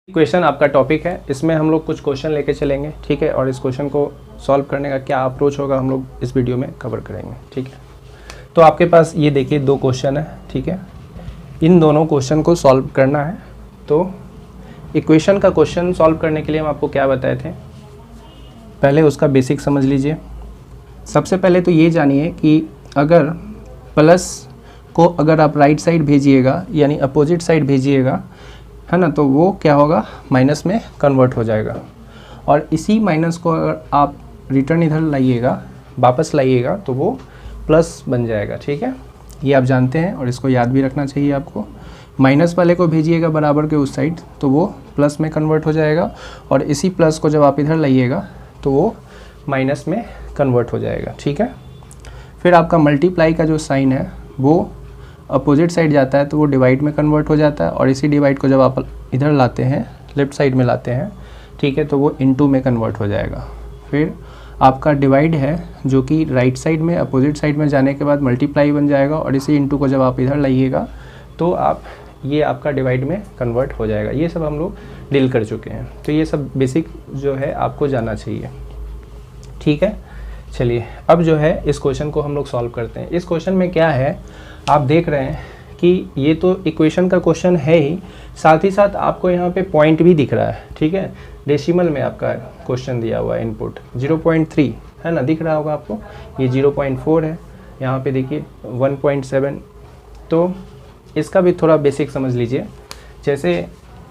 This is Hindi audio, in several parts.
क्वेश्चन आपका टॉपिक है, इसमें हम लोग कुछ क्वेश्चन लेके चलेंगे, ठीक है। और इस क्वेश्चन को सॉल्व करने का क्या अप्रोच होगा हम लोग इस वीडियो में कवर करेंगे, ठीक है। तो आपके पास ये देखिए दो क्वेश्चन है, ठीक है। इन दोनों क्वेश्चन को सॉल्व करना है। तो इक्वेशन का क्वेश्चन सॉल्व करने के लिए हम आपको क्या बताए थे, पहले उसका बेसिक समझ लीजिए। सबसे पहले तो ये जानिए कि अगर प्लस को अगर आप राइट साइड भेजिएगा यानी अपोजिट साइड भेजिएगा, है ना, तो वो क्या होगा, माइनस में कन्वर्ट हो जाएगा। और इसी माइनस को अगर आप रिटर्न इधर लाइएगा, वापस लाइएगा, तो वो प्लस बन जाएगा, ठीक है। ये आप जानते हैं और इसको याद भी रखना चाहिए आपको। माइनस वाले को भेजिएगा बराबर के उस साइड तो वो प्लस में कन्वर्ट हो जाएगा, और इसी प्लस को जब आप इधर लाइएगा तो वो माइनस में कन्वर्ट हो जाएगा, ठीक है। फिर आपका मल्टीप्लाई का जो साइन है वो अपोजिट साइड जाता है तो वो डिवाइड में कन्वर्ट हो जाता है, और इसी डिवाइड को जब आप इधर लाते हैं, लेफ़्ट साइड में लाते हैं, ठीक है, तो वो इनटू में कन्वर्ट हो जाएगा। फिर आपका डिवाइड है जो कि राइट साइड में अपोजिट साइड में जाने के बाद मल्टीप्लाई बन जाएगा, और इसी इनटू को जब आप इधर लाइएगा तो आप ये आपका डिवाइड में कन्वर्ट हो जाएगा। ये सब हम लोग डील कर चुके हैं, तो ये सब बेसिक जो है आपको जानना चाहिए, ठीक है। चलिए अब जो है इस क्वेश्चन को हम लोग सॉल्व करते हैं। इस क्वेश्चन में क्या है, आप देख रहे हैं कि ये तो इक्वेशन का क्वेश्चन है ही, साथ ही साथ आपको यहाँ पे पॉइंट भी दिख रहा है, ठीक है। डेसिमल में आपका क्वेश्चन दिया हुआ है, इनपुट 0.3 है ना, दिख रहा होगा आपको। ये 0.4 है, यहाँ पे देखिए 1.7। तो इसका भी थोड़ा बेसिक समझ लीजिए। जैसे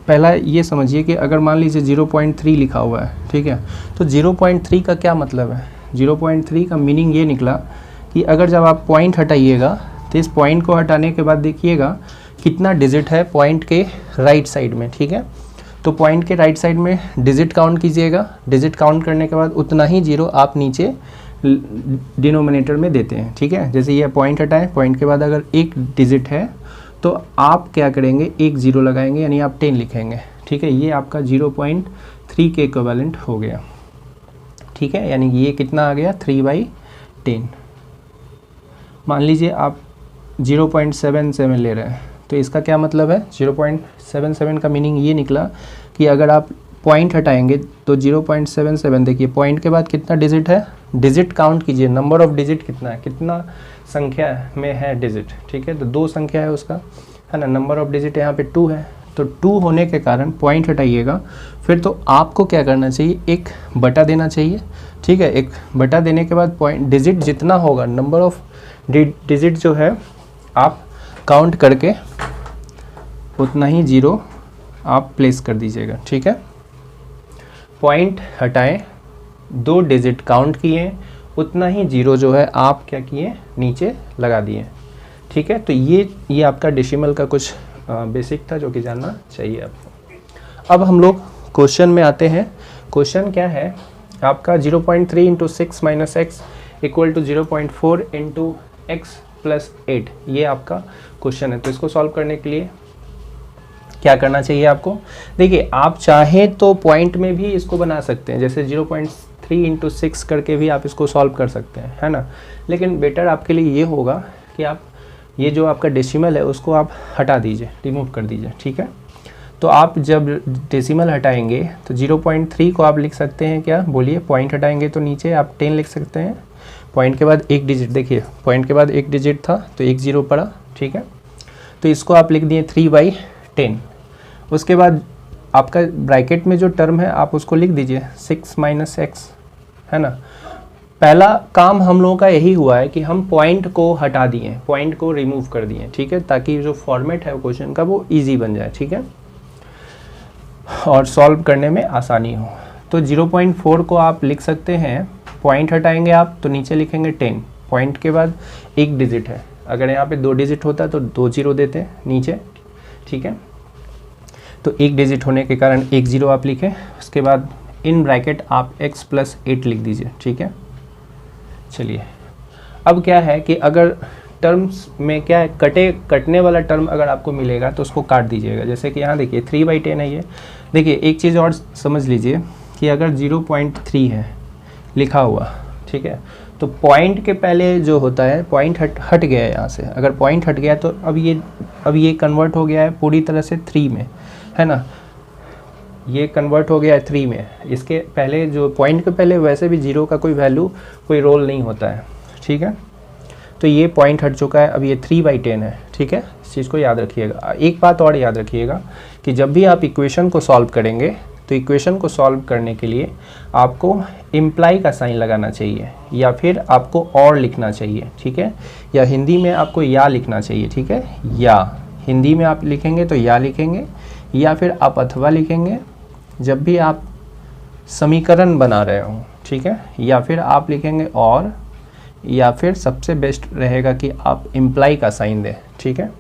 पहला ये समझिए कि अगर मान लीजिए 0.3 लिखा हुआ है, ठीक है, तो 0.3 का क्या मतलब है। 0.3 का मीनिंग ये निकला कि अगर जब आप पॉइंट हटाइएगा तो इस पॉइंट को हटाने के बाद देखिएगा कितना डिजिट है पॉइंट के राइट साइड में, ठीक है। तो पॉइंट के राइट साइड में डिजिट काउंट कीजिएगा। डिजिट काउंट करने के बाद उतना ही जीरो आप नीचे डिनोमिनेटर में देते हैं, ठीक है। जैसे ये पॉइंट हटाएं, पॉइंट के बाद अगर एक डिजिट है तो आप क्या करेंगे, एक ज़ीरो लगाएंगे, यानी आप 10 लिखेंगे, ठीक है। ये आपका 0.3 के इक्विवेलेंट हो गया, ठीक है। यानी ये कितना आ गया, 3/10। मान लीजिए आप 0.77 ले रहे हैं, तो इसका क्या मतलब है, 0.77 का मीनिंग ये निकला कि अगर आप पॉइंट हटाएंगे तो 0.77, देखिए पॉइंट के बाद कितना डिजिट है, डिजिट काउंट कीजिए, नंबर ऑफ डिजिट कितना है, कितना संख्या में है डिजिट, ठीक है। तो 2 संख्या है उसका, है ना। नंबर ऑफ डिजिट यहाँ पे 2 है, तो 2 होने के कारण पॉइंट हटाइएगा, फिर तो आपको क्या करना चाहिए, एक बटा देना चाहिए, ठीक है। एक बटा देने के बाद पॉइंट डिजिट जितना होगा, नंबर ऑफ डिजिट जो है आप काउंट करके उतना ही जीरो आप प्लेस कर दीजिएगा, ठीक है। पॉइंट हटाएं, 2 डिजिट काउंट किए, उतना ही जीरो जो है आप क्या किए, नीचे लगा दिए, ठीक है। तो ये आपका डेसिमल का कुछ बेसिक था जो कि जानना चाहिए आपको। अब हम लोग क्वेश्चन में आते हैं। क्वेश्चन क्या है आपका, 0.3 × 6 - x = 0.4 × x + 8, ये आपका क्वेश्चन है। तो इसको सॉल्व करने के लिए क्या करना चाहिए आपको, देखिए आप चाहें तो पॉइंट में भी इसको बना सकते हैं, जैसे 0.3 × 6 करके भी आप इसको सॉल्व कर सकते हैं, है ना। लेकिन बेटर आपके लिए ये होगा कि आप ये जो आपका डेसिमल है उसको आप हटा दीजिए, रिमूव कर दीजिए, ठीक है। तो आप जब डेसिमल हटाएंगे तो 0.3 को आप लिख सकते हैं, क्या बोलिए, पॉइंट हटाएंगे तो नीचे आप 10 लिख सकते हैं। पॉइंट के बाद एक डिजिट, देखिए पॉइंट के बाद एक डिजिट था तो एक ज़ीरो पड़ा, ठीक है। तो इसको आप लिख दिए 3/10। उसके बाद आपका ब्रैकेट में जो टर्म है आप उसको लिख दीजिए 6 - x, है ना। पहला काम हम लोगों का यही हुआ है कि हम पॉइंट को हटा दिए, पॉइंट को रिमूव कर दिए, ठीक है, ताकि जो फॉर्मेट है क्वेश्चन का वो इजी बन जाए, ठीक है, और सॉल्व करने में आसानी हो। तो 0.4 को आप लिख सकते हैं, पॉइंट हटाएंगे आप तो नीचे लिखेंगे 10, पॉइंट के बाद एक डिजिट है, अगर यहाँ पे 2 डिजिट होता तो 2 जीरो देते नीचे, ठीक है। तो एक डिजिट होने के कारण एक ज़ीरो आप लिखें, उसके बाद इन ब्रैकेट आप x + 8 लिख दीजिए, ठीक है। चलिए अब क्या है कि अगर टर्म्स में क्या है, कटने वाला टर्म अगर आपको मिलेगा तो उसको काट दीजिएगा। जैसे कि यहाँ देखिए 3/10 है ये। देखिए एक चीज़ और समझ लीजिए कि अगर 0.3 है लिखा हुआ, ठीक है, तो पॉइंट के पहले जो होता है, पॉइंट हट गया है यहाँ से, अगर पॉइंट हट गया तो अब ये कन्वर्ट हो गया है पूरी तरह से 3 में, है ना। ये कन्वर्ट हो गया है 3 में। इसके पहले जो पॉइंट के पहले वैसे भी 0 का कोई वैल्यू कोई रोल नहीं होता है, ठीक है। तो ये पॉइंट हट चुका है, अब ये 3/10 है, ठीक है। इस चीज़ को याद रखिएगा। एक बात और याद रखिएगा कि जब भी आप इक्वेशन को सॉल्व करेंगे तो इक्वेशन को सॉल्व करने के लिए आपको इम्प्लाई का साइन लगाना चाहिए या फिर आपको और लिखना चाहिए, ठीक है। या हिंदी में आपको या लिखना चाहिए, ठीक है। या हिंदी में आप लिखेंगे तो या लिखेंगे, या फिर आप अथवा लिखेंगे जब भी आप समीकरण बना रहे हो, ठीक है। या फिर आप लिखेंगे और, या फिर सबसे बेस्ट रहेगा कि आप इम्प्लाई का साइन दें, ठीक है।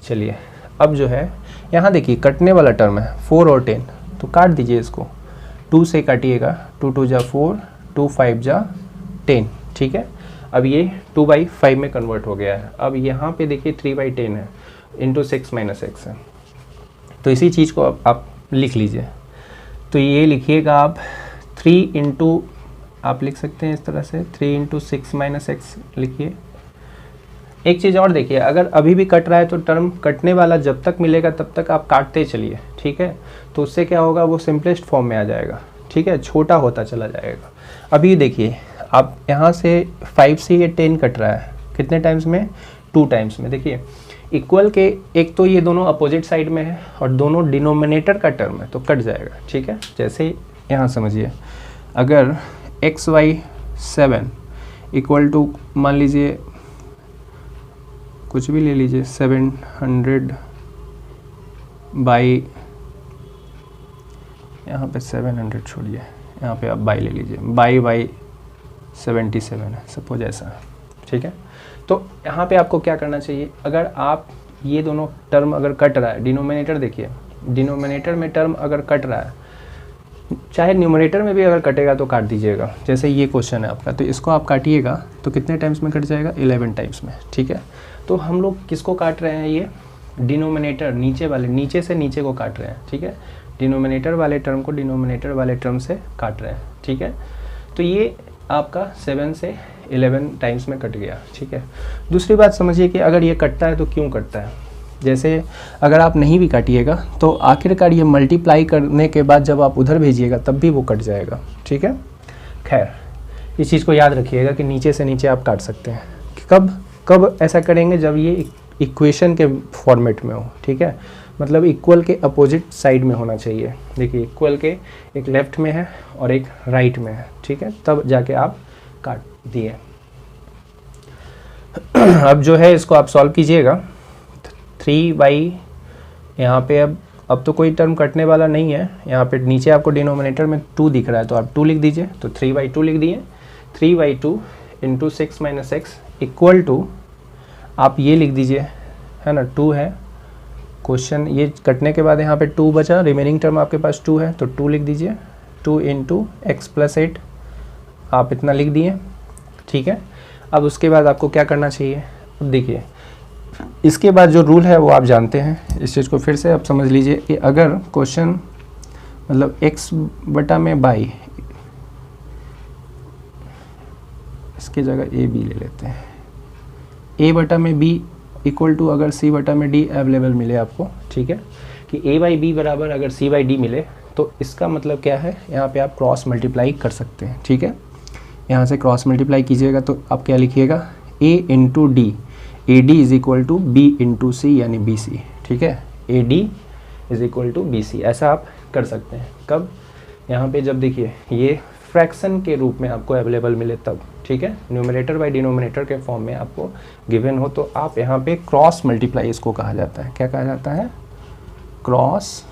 चलिए अब जो है यहाँ देखिए कटने वाला टर्म है 4 और 10, तो काट दीजिए इसको। 2 से काटिएगा, 2 2 जा 4, 2 5 जा 10, ठीक है। अब ये 2/5 में कन्वर्ट हो गया है। अब यहाँ पे देखिए 3/10 है, इंटू 6 - x है। तो इसी चीज़ को आप लिख लीजिए। तो ये लिखिएगा आप 3 इंटू, आप लिख सकते हैं इस तरह से 3 × 6 - x लिखिए। एक चीज़ और देखिए, अगर अभी भी कट रहा है तो टर्म कटने वाला जब तक मिलेगा तब तक आप काटते चलिए, ठीक है। तो उससे क्या होगा, वो सिंपलेस्ट फॉर्म में आ जाएगा, ठीक है, छोटा होता चला जाएगा। अभी देखिए आप यहाँ से 5 से ये 10 कट रहा है, कितने टाइम्स में, 2 टाइम्स में। देखिए इक्वल के एक तो ये दोनों अपोजिट साइड में है और दोनों डिनोमिनेटर का टर्म है, तो कट जाएगा, ठीक है। जैसे यहाँ समझिए, अगर xy7 इक्वल टू मान लीजिए कुछ भी ले लीजिए 700 बाई, यहाँ पे 700 छोड़िए, यहाँ पे आप बाई ले लीजिए, बाई 77 है सपोज ऐसा, ठीक है। तो यहाँ पे आपको क्या करना चाहिए, अगर आप ये दोनों टर्म अगर कट रहा है, डिनोमिनेटर देखिए, डिनोमिनेटर में टर्म अगर कट रहा है, चाहे न्यूमरेटर में भी अगर कटेगा तो काट दीजिएगा। जैसे ये क्वेश्चन है आपका, तो इसको आप काटिएगा तो कितने टाइम्स में कट जाएगा, 11 टाइम्स में, ठीक है। तो हम लोग किसको काट रहे हैं, ये डिनोमिनेटर नीचे वाले, नीचे से नीचे को काट रहे हैं, ठीक है। डिनोमिनेटर वाले टर्म को डिनोमिनेटर वाले टर्म से काट रहे हैं, ठीक है। तो ये आपका 7 से 11 टाइम्स में कट गया, ठीक है। दूसरी बात समझिए कि अगर ये कटता है तो क्यों कटता है। जैसे अगर आप नहीं भी काटिएगा तो आखिरकार ये मल्टीप्लाई करने के बाद जब आप उधर भेजिएगा तब भी वो कट जाएगा, ठीक है। खैर इस चीज़ को याद रखिएगा कि नीचे से नीचे आप काट सकते हैं। कब ऐसा करेंगे, जब ये इक्वेशन के फॉर्मेट में हो, ठीक है। मतलब इक्वल के अपोजिट साइड में होना चाहिए। देखिए इक्वल के एक लेफ्ट में है और एक राइट में है, ठीक है, तब जाके आप काट दिए। अब जो है इसको आप सॉल्व कीजिएगा। 3/, यहाँ पे अब तो कोई टर्म कटने वाला नहीं है। यहाँ पे नीचे आपको डिनोमिनेटर में 2 दिख रहा है तो आप 2 लिख दीजिए। तो 3/2 लिख दिए। 3/2 इंटू 6 - x इक्वल टू, आप ये लिख दीजिए, है ना, 2 है। क्वेश्चन ये कटने के बाद यहाँ पे 2 बचा, रिमेनिंग टर्म आपके पास 2 है तो 2 लिख दीजिए। 2 इंटू x + 8 आप इतना लिख दिए, ठीक है। अब उसके बाद आपको क्या करना चाहिए, अब देखिए इसके बाद जो रूल है वो आप जानते हैं। इस चीज़ को फिर से आप समझ लीजिए कि अगर क्वेश्चन मतलब x/y, इसकी जगह a b ले लेते हैं, a/b इक्वल टू अगर c/d अवेलेबल मिले आपको, ठीक है, कि a/b बराबर अगर c/d मिले तो इसका मतलब क्या है, यहाँ पे आप क्रॉस मल्टीप्लाई कर सकते हैं, ठीक है। यहाँ से क्रॉस मल्टीप्लाई कीजिएगा तो आप क्या लिखिएगा, a into D, AD is equal to B into C यानी BC, ठीक है। AD is equal to BC, ऐसा आप कर सकते हैं। कब, यहाँ पे जब देखिए ये फ्रैक्शन के रूप में आपको अवेलेबल मिले तब, ठीक है, न्यूमरेटर बाय डिनोमिनेटर के फॉर्म में आपको गिवन हो तो आप यहाँ पे क्रॉस मल्टीप्लाई इसको कहा जाता है। क्या कहा जाता है, क्रॉस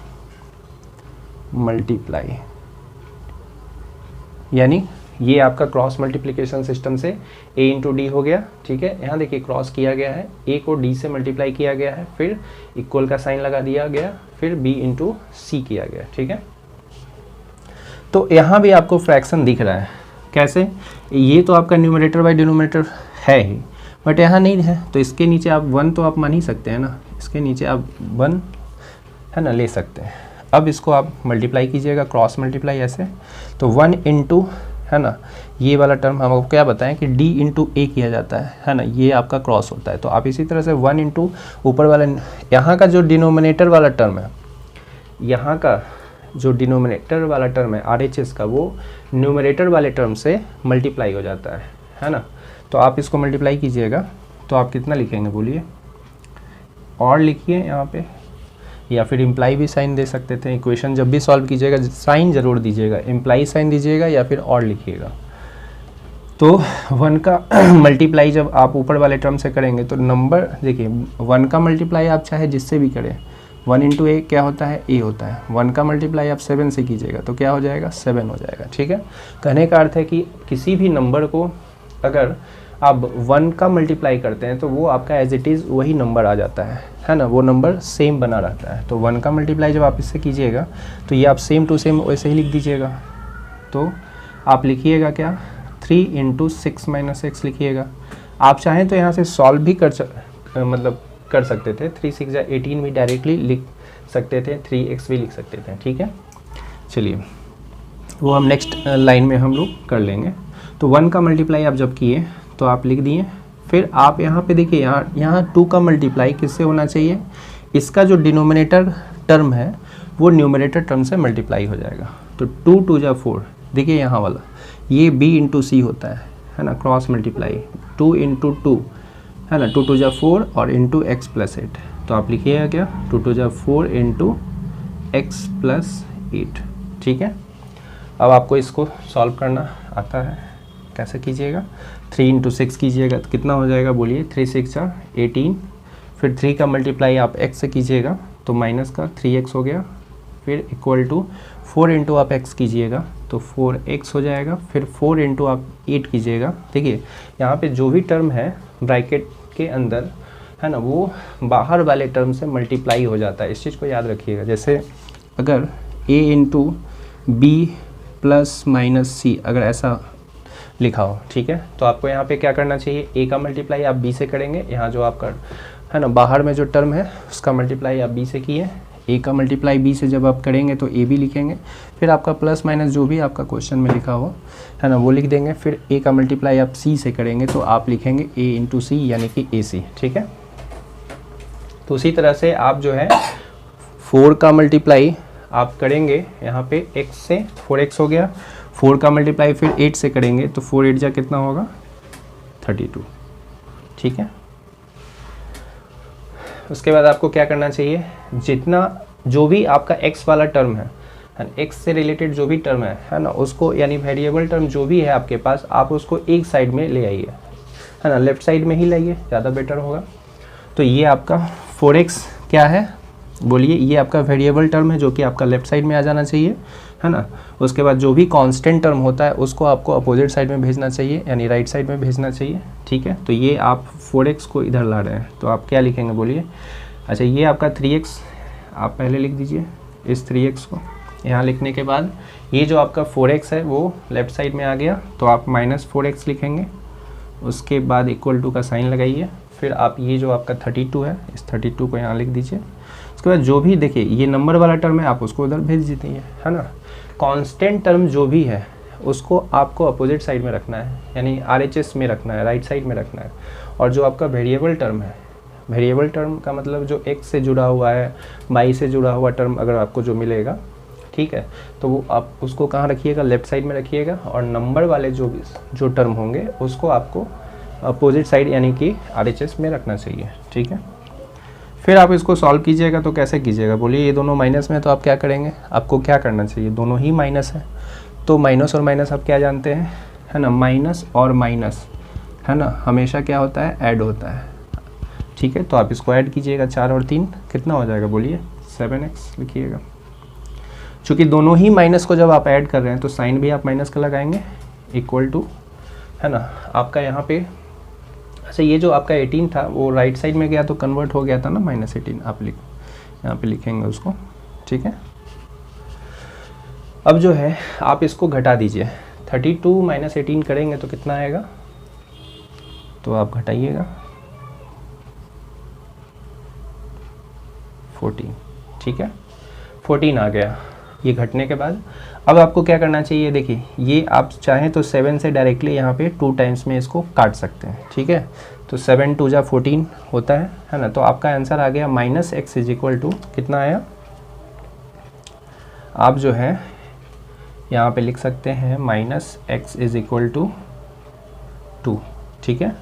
मल्टीप्लाई, यानी ये आपका क्रॉस मल्टीप्लिकेशन सिस्टम से a इंटू डी हो गया, ठीक है। यहाँ देखिए क्रॉस किया गया है, a को d से मल्टीप्लाई किया गया है, फिर इक्वल का साइन लगा दिया गया, फिर b इंटू सी किया गया, ठीक है। तो यहाँ भी आपको फ्रैक्शन दिख रहा है, कैसे, ये तो आपका न्यूमरेटर बाय डिनोमिनेटर है ही, बट यहाँ नहीं है तो इसके नीचे आप 1 तो आप मान ही सकते हैं ना, इसके नीचे आप 1 है ना ले सकते हैं। अब इसको आप मल्टीप्लाई कीजिएगा, क्रॉस मल्टीप्लाई ऐसे, तो 1 इंटू, है ना, ये वाला टर्म हम आपको क्या बताएं कि d इंटू ए किया जाता है ना, ये आपका क्रॉस होता है। तो आप इसी तरह से 1 इंटू ऊपर वाला, यहाँ का जो डिनोमिनेटर वाला टर्म है, यहाँ का जो डिनोमिनेटर वाला टर्म है RHS का, वो न्यूमरेटर वाले टर्म से मल्टीप्लाई हो जाता है ना। तो आप इसको मल्टीप्लाई कीजिएगा तो आप कितना लिखेंगे बोलिए, और लिखिए यहाँ पे, या फिर इम्प्लाई भी साइन दे सकते थे। इक्वेशन जब भी सॉल्व कीजिएगा साइन ज़रूर दीजिएगा, इम्प्लाई साइन दीजिएगा या फिर और लिखिएगा। तो 1 का मल्टीप्लाई जब आप ऊपर वाले टर्म से करेंगे तो नंबर देखिए 1 का मल्टीप्लाई आप चाहे जिससे भी करें, 1 इंटू ए क्या होता है, ए होता है। 1 का मल्टीप्लाई आप 7 से कीजिएगा तो क्या हो जाएगा, 7 हो जाएगा। ठीक है, कहने का अर्थ है कि किसी भी नंबर को अगर आप 1 का मल्टीप्लाई करते हैं तो वो आपका एज इट इज़ वही नंबर आ जाता है ना, वो नंबर सेम बना रहता है। तो 1 का मल्टीप्लाई जब आप इससे कीजिएगा तो ये आप सेम टू सेम वैसे ही लिख दीजिएगा। तो आप लिखिएगा क्या, 3 इंटू 6 माइनस एक्स लिखिएगा। आप चाहें तो यहाँ से सॉल्व भी कर सकते थे, 3 6 या 18 भी डायरेक्टली लिख सकते थे, 3x भी लिख सकते थे। ठीक है, चलिए वो हम नेक्स्ट लाइन में हम लोग कर लेंगे। तो 1 का मल्टीप्लाई आप जब किए तो आप लिख दिए, फिर आप यहाँ पे देखिए यहाँ 2 का मल्टीप्लाई किससे होना चाहिए, इसका जो डिनोमिनेटर टर्म है वो न्यूमरेटर टर्म से मल्टीप्लाई हो जाएगा। तो 2 2 जा 4, देखिए यहाँ वाला ये b इंटू सी होता है ना, क्रॉस मल्टीप्लाई 2 इंटू 2 है ना, 2 2 जा 4 और इंटू एक्स प्लस 8। तो आप लिखिएगा क्या, 2 2 जा 4 इंटू एक्स प्लस 8। ठीक है, अब आपको इसको सॉल्व करना आता है, कैसे कीजिएगा, 3 इंटू 6 कीजिएगा तो कितना हो जाएगा बोलिए, 3 6 जा 18। फिर 3 का मल्टीप्लाई आप x से कीजिएगा तो माइनस का 3x हो गया, फिर इक्वल टू 4 इंटू आप x कीजिएगा तो 4x हो जाएगा। फिर 4 इंटू आप 8 कीजिएगा, देखिए यहाँ पे जो भी टर्म है ब्रैकेट के अंदर है ना, वो बाहर वाले टर्म से मल्टीप्लाई हो जाता है, इस चीज़ को याद रखिएगा। जैसे अगर a into B plus minus C अगर ऐसा लिखा हो, ठीक है, तो आपको यहाँ पे क्या करना चाहिए, a का मल्टीप्लाई आप b से करेंगे, यहाँ जो आपका है ना बाहर में जो टर्म है उसका मल्टीप्लाई आप b से किए, a का मल्टीप्लाई b से जब आप करेंगे तो a भी लिखेंगे, फिर आपका प्लस माइनस जो भी आपका क्वेश्चन में लिखा हो है ना वो लिख देंगे। फिर a का मल्टीप्लाई आप c से करेंगे तो आप लिखेंगे a इंटू सी यानी कि ac। ठीक है, तो उसी तरह से आप जो है 4 का मल्टीप्लाई आप करेंगे यहाँ पे x से, 4x हो गया। 4 का मल्टीप्लाई फिर 8 से करेंगे तो 4 8 जा कितना होगा, 32। ठीक है, उसके बाद आपको क्या करना चाहिए, जितना जो भी आपका x वाला टर्म है x से रिलेटेड जो भी टर्म है ना, उसको यानी वेरिएबल टर्म जो भी है आपके पास, आप उसको एक साइड में ले आइए है ना, लेफ्ट साइड में ही लाइए, ज़्यादा बेटर होगा। तो ये आपका 4x क्या है बोलिए, ये आपका वेरिएबल टर्म है जो कि आपका लेफ्ट साइड में आ जाना चाहिए है ना। उसके बाद जो भी कांस्टेंट टर्म होता है उसको आपको अपोजिट साइड में भेजना चाहिए, यानी राइट साइड में भेजना चाहिए। ठीक है, तो ये आप 4x को इधर ला रहे हैं तो आप क्या लिखेंगे बोलिए, अच्छा ये आपका 3x आप पहले लिख दीजिए, इस 3x को यहाँ लिखने के बाद ये जो आपका 4x है वो लेफ्ट साइड में आ गया तो आप माइनस 4x लिखेंगे, उसके बाद इक्वल टू का साइन लगाइए। फिर आप ये जो आपका 32 है इस 32 को यहाँ लिख दीजिए। उसके बाद जो भी देखिए ये नंबर वाला टर्म है आप उसको उधर भेज देते हैं है ना। कांस्टेंट टर्म जो भी है उसको आपको अपोजिट साइड में रखना है, यानी RHS में रखना है, राइट साइड में रखना है। और जो आपका वेरिएबल टर्म है, वेरिएबल टर्म का मतलब जो x से जुड़ा हुआ है, y से जुड़ा हुआ टर्म अगर आपको जो मिलेगा, ठीक है, तो वो आप उसको कहाँ रखिएगा, लेफ्ट साइड में रखिएगा। और नंबर वाले जो टर्म होंगे उसको आपको अपोजिट साइड यानी कि RHS में रखना चाहिए। ठीक है, फिर आप इसको सॉल्व कीजिएगा तो कैसे कीजिएगा बोलिए, ये दोनों माइनस में तो आप क्या करेंगे, आपको क्या करना चाहिए, दोनों ही माइनस है तो माइनस और माइनस आप क्या जानते हैं है ना, माइनस और माइनस है ना हमेशा क्या होता है, ऐड होता है। ठीक है, तो आप इसको ऐड कीजिएगा, 4 और 3 कितना हो जाएगा बोलिए, 7x लिखिएगा। चूँकि दोनों ही माइनस को जब आप ऐड कर रहे हैं तो साइन भी आप माइनस का लगाएंगे, इक्वल टू है ना आपका यहाँ पे। अच्छा ये जो आपका 18 था वो राइट साइड में गया तो कन्वर्ट हो गया था ना -18, आप यहाँ पे लिखेंगे उसको। ठीक है, अब जो है आप इसको घटा दीजिए, 32 - 18 करेंगे तो कितना आएगा, तो आप घटाइएगा 14। ठीक है, 14 आ गया। ये घटने के बाद अब आपको क्या करना चाहिए, देखिए ये आप चाहें तो 7 से डायरेक्टली यहाँ पे 2 टाइम्स में इसको काट सकते हैं। ठीक है, तो 7 2 जा 14 होता है ना, तो आपका आंसर आ गया -x इज इक्वल टू कितना आया, आप जो है यहाँ पे लिख सकते हैं -x इज इक्वल टू 2, ठीक है।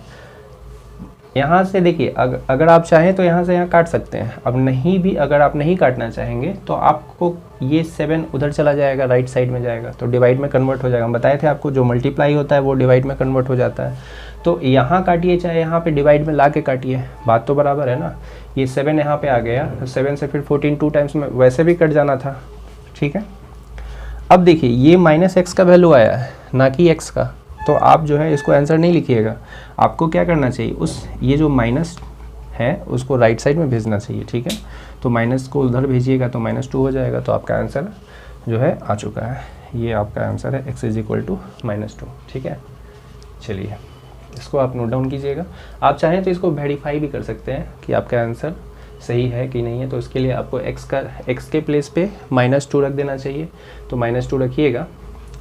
यहाँ से देखिए अगर आप चाहें तो यहाँ से यहाँ काट सकते हैं, अब नहीं भी अगर आप नहीं काटना चाहेंगे तो आपको ये 7 उधर चला जाएगा, राइट साइड में जाएगा तो डिवाइड में कन्वर्ट हो जाएगा। हम बताए थे आपको जो मल्टीप्लाई होता है वो डिवाइड में कन्वर्ट हो जाता है। तो यहाँ काटिए चाहे यहाँ पे डिवाइड में ला के काटिए, बात तो बराबर है ना। ये 7 यहाँ पे आ गया, 7 से फिर 14 2 टाइम्स में वैसे भी कट जाना था, ठीक है। अब देखिए ये -x का वैल्यू आया है ना कि x का, तो आप जो है इसको आंसर नहीं लिखिएगा। आपको क्या करना चाहिए, उस ये जो माइनस है उसको राइट साइड में भेजना चाहिए, ठीक है। तो माइनस को उधर भेजिएगा तो -2 हो जाएगा, तो आपका आंसर जो है आ चुका है। ये आपका आंसर है x इज इक्वल टू -2, ठीक है। चलिए इसको आप नोट डाउन कीजिएगा। आप चाहें तो इसको वेरीफाई भी कर सकते हैं कि आपका आंसर सही है कि नहीं है। तो इसके लिए आपको x के प्लेस पे -2 रख देना चाहिए, तो -2 रखिएगा,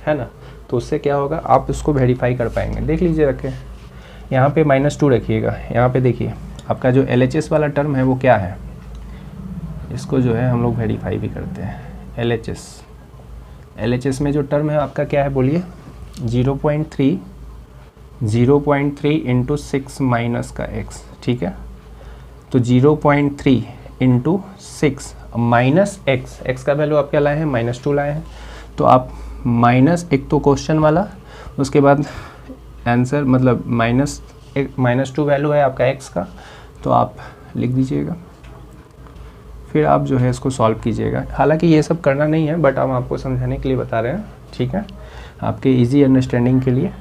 है ना। तो उससे क्या होगा, आप उसको वेरीफाई कर पाएंगे। देख लीजिए रखें, यहाँ पे -2 रखिएगा। यहाँ पे देखिए आपका जो LHS वाला टर्म है वो क्या है, इसको जो है हम लोग वेरीफाई भी करते हैं। LHS में जो टर्म है आपका क्या है बोलिए, 0.3 इंटू 6 माइनस का x, ठीक है। तो 0.3 इंटू 6 माइनस x का वैल्यू आप क्या लाए हैं, -2 लाए हैं। तो आप माइनस एक तो क्वेश्चन वाला, उसके बाद आंसर मतलब -2 वैल्यू है आपका x का, तो आप लिख दीजिएगा। फिर आप जो है इसको सॉल्व कीजिएगा। हालांकि ये सब करना नहीं है, बट हम आपको समझाने के लिए बता रहे हैं, ठीक है, आपके इजी अंडरस्टैंडिंग के लिए।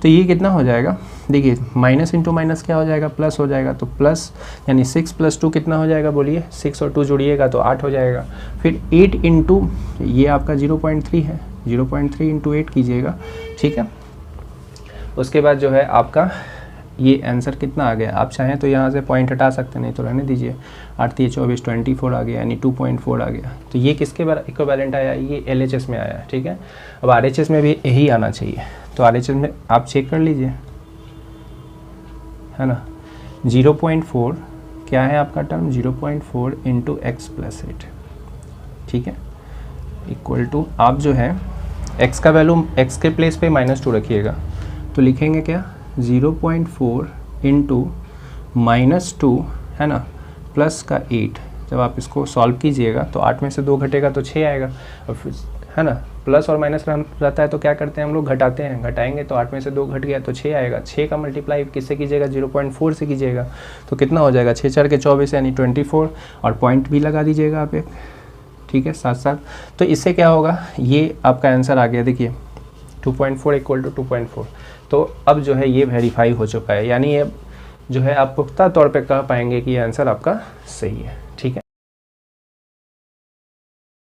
तो ये कितना हो जाएगा, देखिए माइनस इंटू माइनस क्या हो जाएगा, प्लस हो जाएगा। तो प्लस यानी 6 + 2 कितना हो जाएगा बोलिए, 6 और 2 जोड़िएगा तो 8 हो जाएगा। फिर 8 इंटू ये आपका 0.3 है, 0.3 इंटू 8 कीजिएगा, ठीक है। उसके बाद जो है आपका ये आंसर कितना आ गया, आप चाहें तो यहाँ से पॉइंट हटा सकते हैं, नहीं तो रहने दीजिए। 8 × 24 24 आ गया, यानी 2.4 आ गया। तो ये किसके इक्विवेलेंट आया, ये LHS में आया, ठीक है। अब RHS में भी यही आना चाहिए, तो RHS में आप चेक कर लीजिए, है ना। 0.4 क्या है आपका टर्म, 0.4 इंटू x + 8, ठीक है, इक्वल टू आप जो है x का वैल्यू x के प्लेस पे -2 रखिएगा। तो लिखेंगे क्या, 0.4 इंटू -2, है ना, प्लस का 8। जब आप इसको सॉल्व कीजिएगा तो 8 में से 2 घटेगा तो 6 आएगा, और फिर है ना प्लस और माइनस रहता है तो क्या करते हैं हम लोग, घटाते हैं। घटाएंगे तो 8 में से 2 घट गया तो 6 आएगा। 6 का मल्टीप्लाई किससे कीजिएगा, 0.4 से कीजिएगा। तो कितना हो जाएगा, 6 × 4 = 24 यानी 24, और पॉइंट भी लगा दीजिएगा आप एक, ठीक है, साथ साथ। तो इससे क्या होगा, ये आपका आंसर आ गया, देखिए 2.4 = 2.4। तो अब जो है ये वेरीफाई हो चुका है, यानी ये जो है आप पुख्ता तौर पे कह पाएंगे कि ये आंसर आपका सही है।